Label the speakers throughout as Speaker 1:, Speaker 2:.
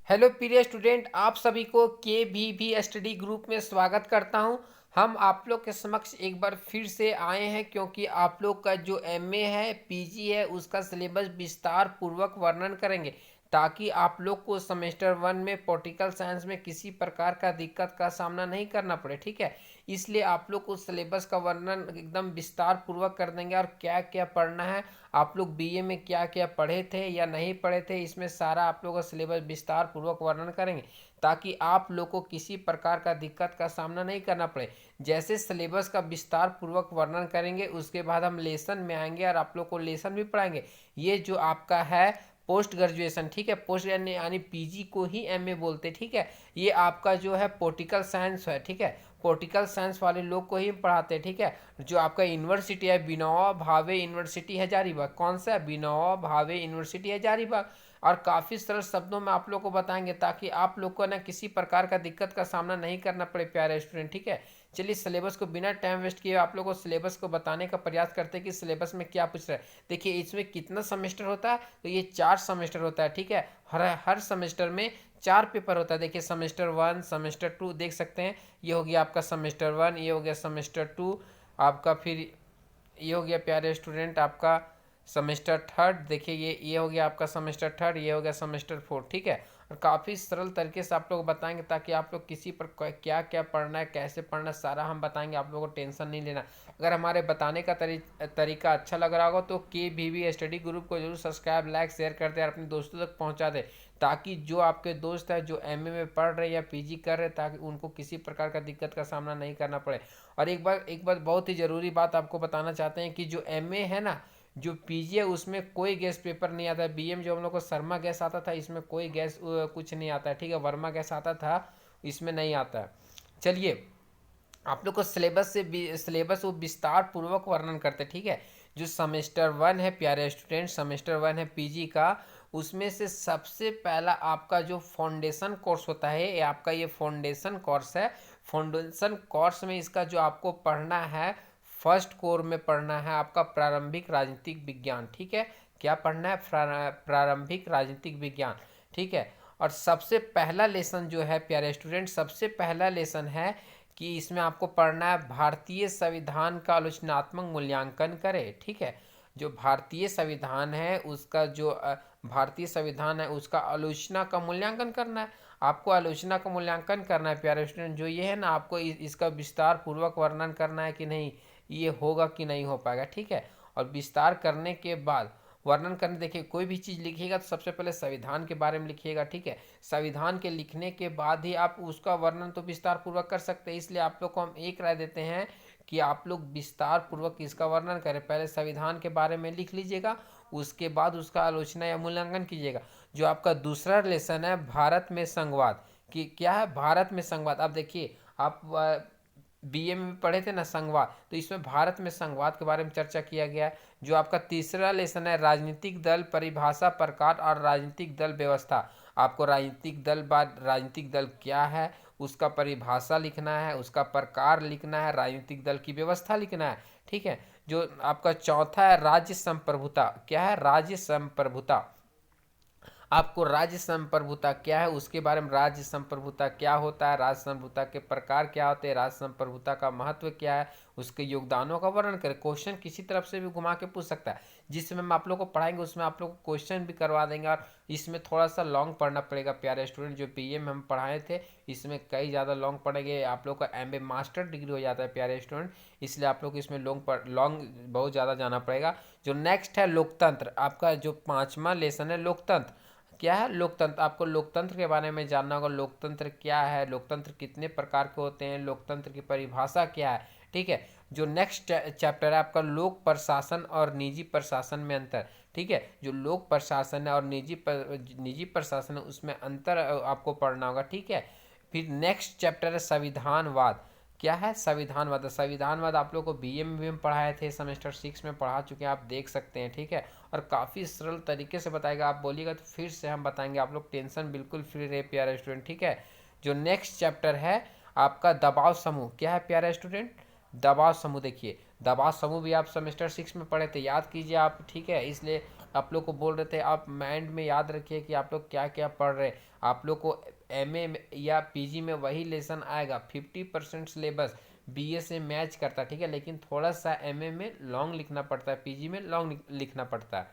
Speaker 1: Hello प्रिय student, आप सभी को के भी स्टडी ग्रुप में स्वागत करता हूं। हम आप लोग के समक्ष एक बार फिर से आए हैं क्योंकि आप लोग का जो एमए है, पीजी है, उसका सिलेबस विस्तार पूर्वक वर्णन करेंगे ताकि आप लोग को सेमेस्टर 1 में पॉलिटिकल साइंस में किसी प्रकार का दिक्कत का सामना नहीं करना पड़े। ठीक है, इसलिए आप लोग को सिलेबस का वर्णन एकदम विस्तार पूर्वक कर देंगे और क्या क्या पढ़ना है, आप लोग बीए में क्या क्या पढ़े थे या नहीं पढ़े थे, इसमें सारा आप लोगों का सिलेबस विस्तार पूर्वक वर्णन करेंगे ताकि आप लोग को किसी प्रकार का दिक्कत का सामना नहीं करना पड़े। जैसे सिलेबस का विस्तार पूर्वक वर्णन करेंगे उसके बाद हम लेसन में आएंगे और आप लोग को लेसन भी पढ़ाएंगे। ये जो आपका है पोस्ट ग्रेजुएशन, ठीक है, पोस्ट यानी पीजी को ही एमए बोलते, ठीक है। ये आपका जो है पॉलिटिकल साइंस है, ठीक है, पॉलिटिकल साइंस वाले लोग को ही पढ़ाते हैं, ठीक है। जो आपका यूनिवर्सिटी है विनोबा भावे यूनिवर्सिटी हजारीबाग, कौन सा है, विनोबा भावे यूनिवर्सिटी हजारीबाग। और काफ़ी सरल शब्दों में आप लोग को बताएंगे ताकि आप लोग को ना किसी प्रकार का दिक्कत का सामना नहीं करना पड़े प्यारे स्टूडेंट, ठीक है। चलिए सिलेबस को बिना टाइम वेस्ट किए आप लोग को सिलेबस को बताने का प्रयास करते हैं कि सिलेबस में क्या पूछ रहा है। देखिए इसमें कितना सेमेस्टर होता है, तो ये 4 सेमेस्टर होता है, ठीक है। हर सेमेस्टर में 4 पेपर होता है। देखिए सेमेस्टर 1, सेमेस्टर 2 देख सकते हैं, ये हो गया आपका सेमेस्टर 1, ये हो गया सेमेस्टर 2 आपका, फिर ये हो गया प्यारे स्टूडेंट आपका सेमेस्टर थर्ड। देखिए ये हो गया आपका सेमेस्टर थर्ड, ये हो गया सेमेस्टर फोर्थ, ठीक है। और काफ़ी सरल तरीके से आप लोग बताएंगे ताकि आप लोग किसी पर क्या क्या पढ़ना है, कैसे पढ़ना है, सारा हम बताएंगे, आप लोगों को टेंशन नहीं लेना। अगर हमारे बताने का तरीका अच्छा लग रहा होगा तो के भी स्टडी ग्रुप को जरूर सब्सक्राइब, लाइक, शेयर कर दे और अपने दोस्तों तक पहुंचा दे ताकि जो आपके दोस्त हैं जो एमए में पढ़ रहे हैं या पीजी कर रहे हैं ताकि उनको किसी प्रकार का दिक्कत का सामना नहीं करना पड़े। और एक बार बहुत ही ज़रूरी बात आपको बताना चाहते हैं कि जो एमए है ना, जो पीजी है उसमें कोई गैस पेपर नहीं आता है। बीए में जो हम लोग को शर्मा गैस आता था, इसमें कोई गैस कुछ नहीं आता है, ठीक है। वर्मा गैस आता था, इसमें नहीं आता है। चलिए आप लोग को सिलेबस वो विस्तार पूर्वक वर्णन करते, ठीक है। जो सेमेस्टर 1 है प्यारे स्टूडेंट, सेमेस्टर 1 है पीजी का, उसमें से सबसे पहला आपका जो फाउंडेशन कोर्स होता है, ये आपका ये फाउंडेशन कोर्स है। फाउंडेशन कोर्स में इसका जो आपको पढ़ना है, फर्स्ट कोर में पढ़ना है आपका प्रारंभिक राजनीतिक विज्ञान, ठीक है। क्या पढ़ना है, प्रारंभिक राजनीतिक विज्ञान, ठीक है। और सबसे पहला लेसन जो है प्यारे स्टूडेंट, सबसे पहला लेसन है कि इसमें आपको पढ़ना है भारतीय संविधान का आलोचनात्मक मूल्यांकन करें, ठीक है। जो भारतीय संविधान है उसका जो भारतीय संविधान है उसका आलोचना का मूल्यांकन करना है। आपको आलोचना का मूल्यांकन करना है प्यारे स्टूडेंट, जो ये है ना, आपको इसका विस्तार पूर्वक वर्णन करना है कि नहीं ये होगा कि नहीं हो पाएगा, ठीक है। और विस्तार करने के बाद वर्णन करने, देखिए कोई भी चीज़ लिखिएगा तो सबसे पहले संविधान के बारे में लिखिएगा, ठीक है। संविधान के लिखने के बाद ही आप उसका वर्णन तो विस्तार पूर्वक कर सकते हैं। इसलिए आप लोग को हम एक राय देते हैं कि आप लोग विस्तार पूर्वक इसका वर्णन करें। पहले संविधान के बारे में लिख लीजिएगा, उसके बाद उसका आलोचना या मूल्यांकन कीजिएगा। जो आपका दूसरा लेसन है भारत में संघवाद, कि क्या है भारत में संघवाद। अब देखिए आप बीए में भी पढ़े थे ना संघवाद, तो इसमें भारत में संघवाद के बारे में चर्चा किया गया है। जो आपका तीसरा लेसन है राजनीतिक दल परिभाषा प्रकार और राजनीतिक दल व्यवस्था, आपको राजनीतिक दल बाद राजनीतिक दल क्या है उसका परिभाषा लिखना है, उसका प्रकार लिखना है, राजनीतिक दल की व्यवस्था लिखना है, ठीक है। जो आपका चौथा है राज्य संप्रभुता, क्या है, राज्य संप्रभुता। आपको राज्य संप्रभुता क्या है उसके बारे में, राज्य संप्रभुता क्या होता है, राज्य संप्रभुता के प्रकार क्या होते हैं, राज्य संप्रभुता का महत्व क्या है, उसके योगदानों का वर्णन करें। क्वेश्चन किसी तरफ से भी घुमा के पूछ सकता है। जिसमें हम आप लोग को पढ़ाएंगे उसमें आप लोग को क्वेश्चन भी करवा देंगे। और इसमें थोड़ा सा लॉन्ग पढ़ना पड़ेगा प्यारे स्टूडेंट। जो पीए में हम पढ़ाए थे इसमें कई ज़्यादा लॉन्ग पढ़ेंगे, आप लोग का एमए मास्टर डिग्री हो जाता है प्यारे स्टूडेंट, इसलिए आप लोग को इसमें लॉन्ग बहुत ज़्यादा जाना पड़ेगा। जो नेक्स्ट है लोकतंत्र, आपका जो पाँचवा लेसन है लोकतंत्र, क्या है, लोकतंत्र। आपको लोकतंत्र के बारे में जानना होगा, लोकतंत्र क्या है, लोकतंत्र कितने प्रकार के होते हैं, लोकतंत्र की परिभाषा क्या है, ठीक है। जो नेक्स्ट चैप्टर है आपका लोक प्रशासन और निजी प्रशासन में अंतर, ठीक है। जो लोक प्रशासन है और निजी प्रशासन है उसमें अंतर आपको पढ़ना होगा, ठीक है। फिर नेक्स्ट चैप्टर है संविधानवाद, क्या है, संविधानवाद। संविधानवाद आप लोग को बीए में भी हम पढ़ाए थे, सेमेस्टर 6 में पढ़ा चुके हैं, आप देख सकते हैं, ठीक है। और काफ़ी सरल तरीके से बताएगा, आप बोलिएगा तो फिर से हम बताएंगे, आप लोग टेंशन बिल्कुल फ्री रहे प्यारे स्टूडेंट, ठीक है। जो नेक्स्ट चैप्टर है आपका दबाव समूह, क्या है प्यारे स्टूडेंट, दबाव समूह। देखिए दबाव समूह भी आप सेमेस्टर 6 में पढ़े थे, याद कीजिए आप, ठीक है। इसलिए आप लोग को बोल रहे थे, आप माइंड में याद रखिए कि आप लोग क्या क्या पढ़ रहे हैं। आप लोग को एमए या पीजी में वही लेसन आएगा, 50% सिलेबस बीए से मैच करता है, ठीक है, लेकिन थोड़ा सा एमए में लॉन्ग लिखना पड़ता है, पीजी में लॉन्ग लिखना पड़ता है,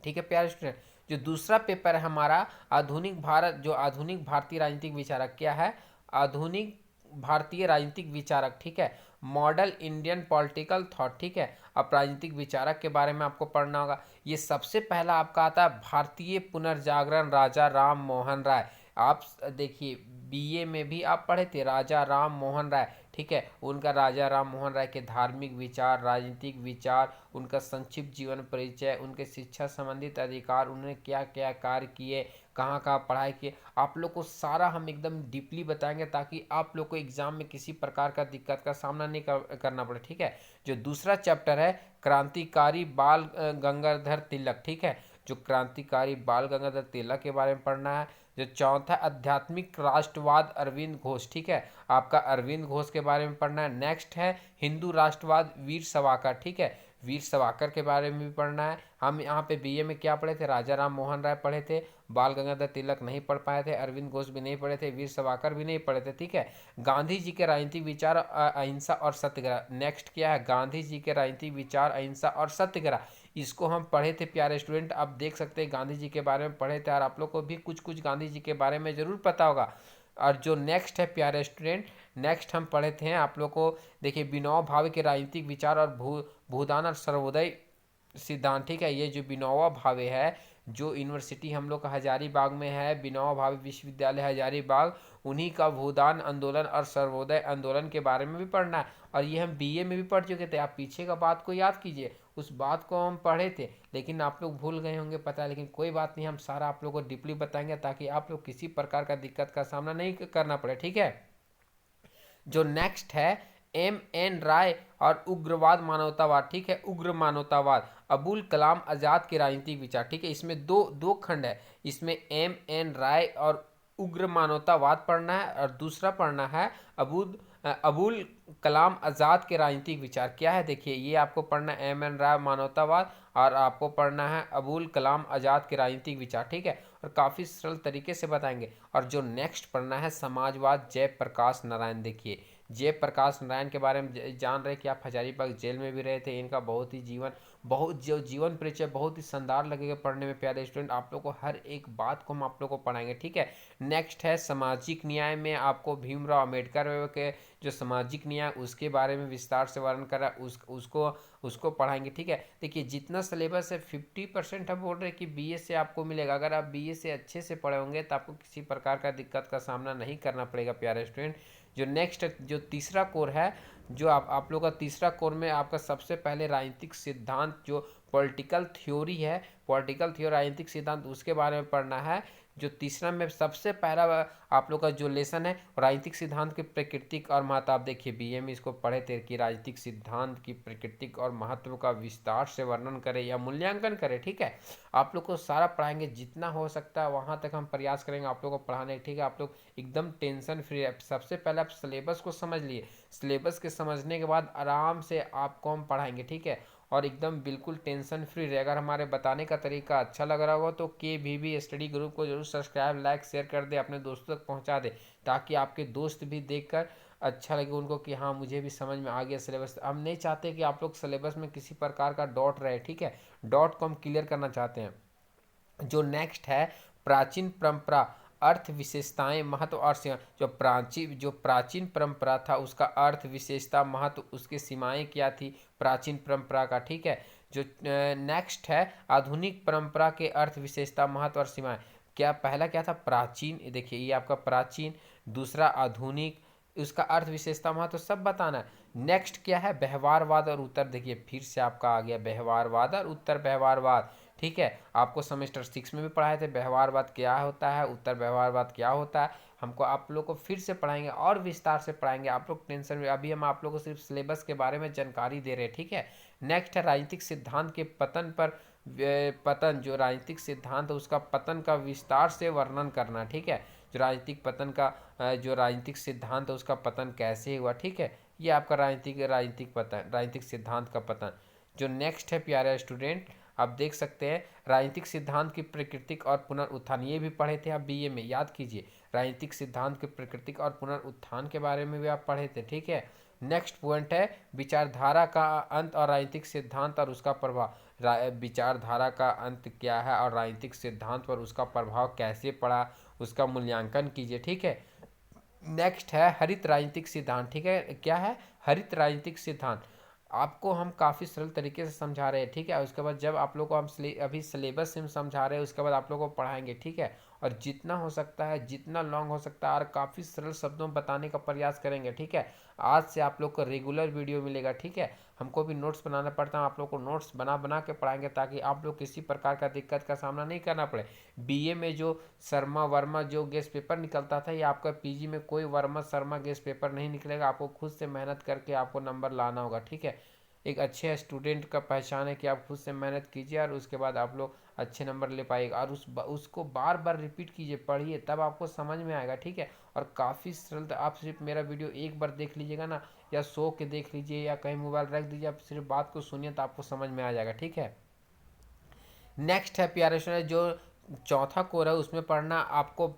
Speaker 1: ठीक है प्यारे स्टूडेंट। जो दूसरा पेपर है हमारा आधुनिक भारत, जो आधुनिक भारतीय राजनीतिक विचारक क्या है, आधुनिक भारतीय राजनीतिक विचारक, ठीक है, मॉडल इंडियन पॉलिटिकल थॉट, ठीक है। अब राजनीतिक विचारक के बारे में आपको पढ़ना होगा। ये सबसे पहला आपका आता है भारतीय पुनर्जागरण राजा राम मोहन राय। आप देखिए बीए में भी आप पढ़े थे राजा राम मोहन राय, ठीक है। उनका राजा राम मोहन राय के धार्मिक विचार, राजनीतिक विचार, उनका संक्षिप्त जीवन परिचय, उनके शिक्षा संबंधित अधिकार, उन्होंने क्या क्या कार्य किए, कहाँ कहाँ पढ़ाई किए, आप लोग को सारा हम एकदम डीपली बताएंगे ताकि आप लोग को एग्जाम में किसी प्रकार का दिक्कत का सामना नहीं करना पड़े, ठीक है। जो दूसरा चैप्टर है क्रांतिकारी बाल गंगाधर तिलक, ठीक है, जो क्रांतिकारी बाल गंगाधर तिलक के बारे में पढ़ना है। जो चौथा आध्यात्मिक राष्ट्रवाद अरविंद घोष, ठीक है, आपका अरविंद घोष के बारे में पढ़ना है। नेक्स्ट है हिंदू राष्ट्रवाद वीर सावरकर, ठीक है, वीर सावरकर के बारे में भी पढ़ना है। हम यहाँ पे बीए में क्या पढ़े थे, राजा राम मोहन राय पढ़े थे, बाल गंगाधर तिलक नहीं पढ़ पाए थे, अरविंद घोष भी नहीं पढ़े थे, वीर सावरकर भी नहीं पढ़े थे, ठीक है। गांधी जी के राजनीतिक विचार अहिंसा और सत्याग्रह, नेक्स्ट क्या है, गांधी जी के राजनीतिक विचार अहिंसा और सत्याग्रह, इसको हम पढ़े थे प्यारे स्टूडेंट। आप देख सकते हैं गांधी जी के बारे में पढ़े थे और आप लोग को भी कुछ कुछ गांधी जी के बारे में ज़रूर पता होगा। और जो नेक्स्ट है प्यारे स्टूडेंट, नेक्स्ट हम पढ़े थे आप लोग को, देखिए विनोबा भावे के राजनीतिक विचार और भूदान और सर्वोदय सिद्धांत, ठीक है। ये जो विनोबा भावे है, जो यूनिवर्सिटी हम लोग का हजारीबाग में है, विनोबा भावे विश्वविद्यालय हजारीबाग, उन्हीं का भूदान आंदोलन और सर्वोदय आंदोलन के बारे में भी पढ़ना है। और ये हम बीए में भी पढ़ चुके थे, आप पीछे का बात को याद कीजिए, उस बात को हम पढ़े थे लेकिन आप लोग भूल गए होंगे, पता है, लेकिन कोई बात नहीं, हम सारा आप लोग को डीपली बताएंगे ताकि आप लोग किसी प्रकार का दिक्कत का सामना नहीं करना पड़े, ठीक है। जो नेक्स्ट है एम एन राय और उग्रवाद मानवतावाद, ठीक है, उग्र मानवतावाद, अबुल कलाम आजाद के राजनीतिक विचार, ठीक है। इसमें दो दो खंड है, इसमें एम एन राय और उग्र मानवतावाद पढ़ना है और दूसरा पढ़ना है अबुल कलाम आजाद के राजनीतिक विचार क्या है। देखिए ये आपको पढ़ना है एम एन राय मानवतावाद और आपको पढ़ना है अबुल कलाम आजाद के राजनीतिक विचार, ठीक है, और काफ़ी सरल तरीके से बताएंगे। और जो नेक्स्ट पढ़ना है समाजवाद जयप्रकाश नारायण। देखिए जयप्रकाश नारायण के बारे में जान रहे कि आप हजारीबाग जेल में भी रहे थे, इनका बहुत ही जो जीवन परिचय बहुत ही शानदार लगेगा पढ़ने में प्यारे स्टूडेंट, आप लोग को हर एक बात को हम आप लोग को पढ़ाएंगे, ठीक है। नेक्स्ट है सामाजिक न्याय में आपको भीमराव अम्बेडकर के जो सामाजिक न्याय उसके बारे में विस्तार से वर्णन करा, उसको पढ़ाएंगे, ठीक है। देखिए जितना सिलेबस है 50% हम बोल रहे हैं कि बीए से आपको मिलेगा। अगर आप बीए से अच्छे से पढ़े होंगे तो आपको किसी प्रकार का दिक्कत का सामना नहीं करना पड़ेगा प्यारे स्टूडेंट। जो नेक्स्ट जो तीसरा कोर है, जो आप लोग का तीसरा कोर में आपका सबसे पहले राजनीतिक सिद्धांत, जो पॉलिटिकल थ्योरी है, पॉलिटिकल थ्योरी राजनीतिक सिद्धांत, उसके बारे में पढ़ना है। जो तीसरा में सबसे पहला आप लोग का जो लेसन है राजनीतिक सिद्धांत की प्राकृतिक और महत्व, आप देखिए बीए में इसको पढ़े थे कि राजनीतिक सिद्धांत की प्राकृतिक और महत्व का विस्तार से वर्णन करें या मूल्यांकन करें, ठीक है। आप लोग को सारा पढ़ाएंगे, जितना हो सकता है वहाँ तक हम प्रयास करेंगे आप लोग को पढ़ाने, ठीक है। आप लोग एकदम टेंशन फ्री है। सबसे पहले आप सिलेबस को समझ लिए, सिलेबस के समझने के बाद आराम से आपको हम पढ़ाएंगे, ठीक है, और एकदम बिल्कुल टेंशन फ्री रहे। अगर हमारे बताने का तरीका अच्छा लग रहा होगा तो KVB स्टडी ग्रुप को जरूर सब्सक्राइब लाइक शेयर कर दे, अपने दोस्तों तक पहुंचा दे, ताकि आपके दोस्त भी देखकर अच्छा लगे उनको कि हाँ मुझे भी समझ में आ गया सिलेबस। हम नहीं चाहते कि आप लोग सिलेबस में किसी प्रकार का डॉट रहे, ठीक है, डॉट को हम क्लियर करना चाहते हैं। जो नेक्स्ट है प्राचीन परंपरा अर्थ विशेषताएं महत्व और सीमा, जो प्राचीन परंपरा था उसका अर्थ विशेषता महत्व उसकी सीमाएं क्या थी प्राचीन परंपरा का, ठीक है। जो नेक्स्ट है आधुनिक परंपरा के अर्थ विशेषता महत्व और सीमाएं, क्या पहला क्या था प्राचीन, देखिए ये आपका प्राचीन, दूसरा आधुनिक, उसका अर्थ विशेषता महत्व सब बताना है। नेक्स्ट क्या है व्यवहारवाद और उत्तर, देखिए फिर से आपका आ गया व्यवहारवाद और उत्तर व्यवहारवाद, ठीक है। आपको सेमेस्टर 6 में भी पढ़ाए थे व्यवहारवाद क्या होता है, उत्तर व्यवहारवाद क्या होता है, हमको आप लोग को फिर से पढ़ाएंगे और विस्तार से पढ़ाएंगे, आप लोग टेंशन में, अभी हम आप लोग को सिर्फ सिलेबस के बारे में जानकारी दे रहे हैं, ठीक है। नेक्स्ट है राजनीतिक सिद्धांत के पतन पर पतन, जो राजनीतिक सिद्धांत है उसका पतन का विस्तार से वर्णन करना, ठीक है। जो राजनीतिक पतन का जो राजनीतिक सिद्धांत है उसका पतन कैसे हुआ, ठीक है, ये आपका राजनीतिक सिद्धांत का पतन। जो नेक्स्ट है प्यारे स्टूडेंट आप देख सकते हैं राजनीतिक सिद्धांत की प्राकृतिक और पुनरुत्थान, ये भी पढ़े थे आप बीए में, याद कीजिए। राजनीतिक सिद्धांत के प्राकृतिक और पुनरुत्थान के बारे में भी आप पढ़े थे, ठीक है। नेक्स्ट पॉइंट है विचारधारा का अंत और राजनीतिक सिद्धांत और उसका प्रभाव। विचारधारा का अंत क्या है और राजनीतिक सिद्धांत पर उसका प्रभाव कैसे पड़ा, उसका मूल्यांकन कीजिए, ठीक है। नेक्स्ट है हरित राजनीतिक सिद्धांत, ठीक है। क्या है हरित राजनीतिक सिद्धांत, आपको हम काफ़ी सरल तरीके से समझा रहे हैं, ठीक है। उसके बाद जब आप लोग को हम अभी सिलेबस से हम समझा रहे हैं, उसके बाद आप लोग को पढ़ाएंगे, ठीक है। और जितना हो सकता है, जितना लॉन्ग हो सकता है, और काफ़ी सरल शब्दों में बताने का प्रयास करेंगे, ठीक है। आज से आप लोग को रेगुलर वीडियो मिलेगा, ठीक है। हमको भी नोट्स बनाना पड़ता है, आप लोग को नोट्स बना बना के पढ़ाएंगे ताकि आप लोग किसी प्रकार का दिक्कत का सामना नहीं करना पड़े। बीए में जो शर्मा वर्मा जो गेस्ट पेपर निकलता था, ये आपका पीजी में कोई वर्मा शर्मा गेस्ट पेपर नहीं निकलेगा। आपको खुद से मेहनत करके आपको नंबर लाना होगा, ठीक है। एक अच्छे स्टूडेंट का पहचान है कि आप खुद से मेहनत कीजिए और उसके बाद आप लोग अच्छे नंबर ले पाएगा। और उसको बार बार रिपीट कीजिए, पढ़िए, तब आपको समझ में आएगा, ठीक है। और काफ़ी सरल, आप सिर्फ मेरा वीडियो एक बार देख लीजिएगा ना, या सो के देख लीजिए या कहीं मोबाइल रख दीजिए, आप सिर्फ बात को सुनिए तो आपको समझ में आ जाएगा, ठीक है। नेक्स्ट है प्यारे स्टूडेंट, जो चौथा कोर है उसमें पढ़ना आपको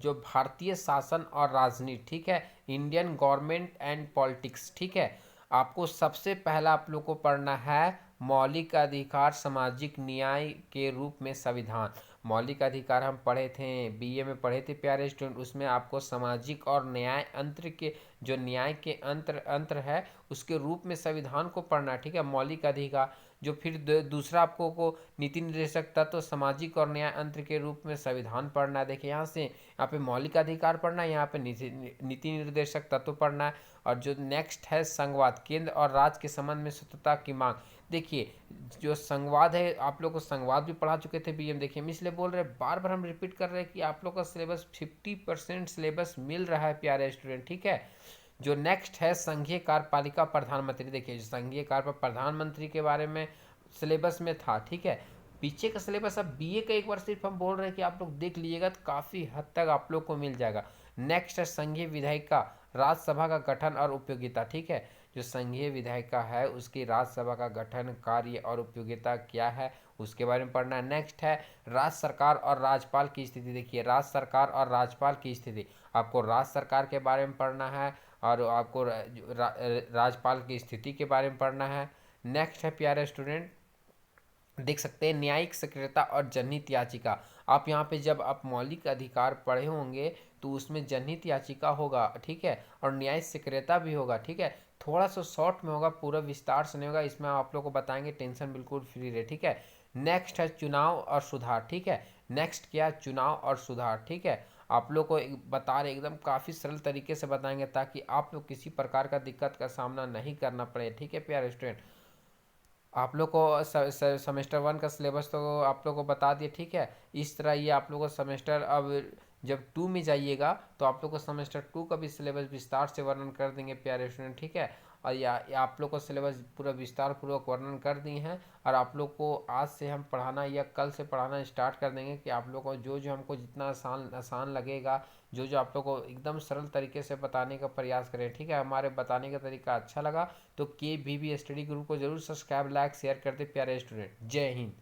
Speaker 1: जो भारतीय शासन और राजनीति, ठीक है, इंडियन गवर्नमेंट एंड पॉलिटिक्स, ठीक है। आपको सबसे पहला आप लोग को पढ़ना है मौलिक अधिकार सामाजिक न्याय के रूप में संविधान। मौलिक अधिकार हम पढ़े थे, बीए में पढ़े थे प्यारे स्टूडेंट, उसमें आपको सामाजिक और न्याय अंतर के, जो न्याय के अंतर है उसके रूप में संविधान को पढ़ना, ठीक है। मौलिक अधिकार, जो फिर दूसरा आपको को नीति निर्देशक तत्व सामाजिक और न्याय अंतर के रूप में संविधान पढ़ना है। देखिए यहाँ से, यहाँ पे मौलिक अधिकार पढ़ना है, यहाँ पे नीति निर्देशक तत्व पढ़ना है। और जो नेक्स्ट है संघवाद, केंद्र और राज्य के संबंध में स्वतंत्रता की मांग। देखिए जो संघवाद है, आप लोग को संघवाद भी पढ़ा चुके थे बीएम, देखिए हम इसलिए बोल रहे हैं, बार बार हम रिपीट कर रहे हैं कि आप लोग का सिलेबस 50% सिलेबस मिल रहा है प्यारे स्टूडेंट, ठीक है। जो नेक्स्ट है संघीय कार्यपालिका प्रधानमंत्री, देखिए संघीय कार्य प्रधानमंत्री के बारे में सिलेबस में था, ठीक है। पीछे का सिलेबस अब बीए का एक बार सिर्फ हम बोल रहे हैं कि आप लोग देख लीजिएगा तो काफ़ी हद तक आप लोग को मिल जाएगा। नेक्स्ट है संघीय विधायिका राज्यसभा का गठन और उपयोगिता, ठीक है। जो संघीय विधायिका है उसकी राज्यसभा का गठन, कार्य और उपयोगिता क्या है उसके बारे में पढ़ना है। नेक्स्ट है राज्य सरकार और राज्यपाल की स्थिति, देखिए राज्य सरकार और राज्यपाल की स्थिति, आपको राज्य सरकार के बारे में पढ़ना है और आपको राज्यपाल की स्थिति के बारे में पढ़ना है। नेक्स्ट है प्यारे स्टूडेंट, देख सकते हैं न्यायिक सक्रियता और जनहित याचिका। आप यहाँ पे जब आप मौलिक अधिकार पढ़े होंगे तो उसमें जनहित याचिका होगा, ठीक है, और न्यायिक सक्रियता भी होगा, ठीक है। थोड़ा सा शॉर्ट में होगा, पूरा विस्तार से नहीं होगा, इसमें आप लोग को बताएंगे, टेंशन बिल्कुल फ्री रहे, ठीक है। नेक्स्ट है चुनाव और सुधार, ठीक है। नेक्स्ट क्या, चुनाव और सुधार, ठीक है। आप लोग को बता रहे एकदम काफ़ी सरल तरीके से बताएंगे ताकि आप लोग किसी प्रकार का दिक्कत का सामना नहीं करना पड़े, ठीक है प्यारे स्टूडेंट। आप लोग को सेमेस्टर 1 का सिलेबस तो आप लोग को बता दिए, ठीक है। इस तरह ये आप लोग को सेमेस्टर, अब जब 2 में जाइएगा तो आप लोग को सेमेस्टर 2 का भी सिलेबस विस्तार से वर्णन कर देंगे प्यारे स्टूडेंट, ठीक है। और या आप लोग को सिलेबस पूरा विस्तार पूर्वक वर्णन कर दिए हैं। और आप लोग को आज से हम पढ़ाना या कल से पढ़ाना स्टार्ट कर देंगे कि आप लोग को जो जो हमको जितना आसान आसान लगेगा, जो जो आप लोग को एकदम सरल तरीके से बताने का प्रयास करें, ठीक है। हमारे बताने का तरीका अच्छा लगा तो के भी स्टडी ग्रुप को जरूर सब्सक्राइब, लाइक, शेयर कर दे प्यारे स्टूडेंट। जय हिंद।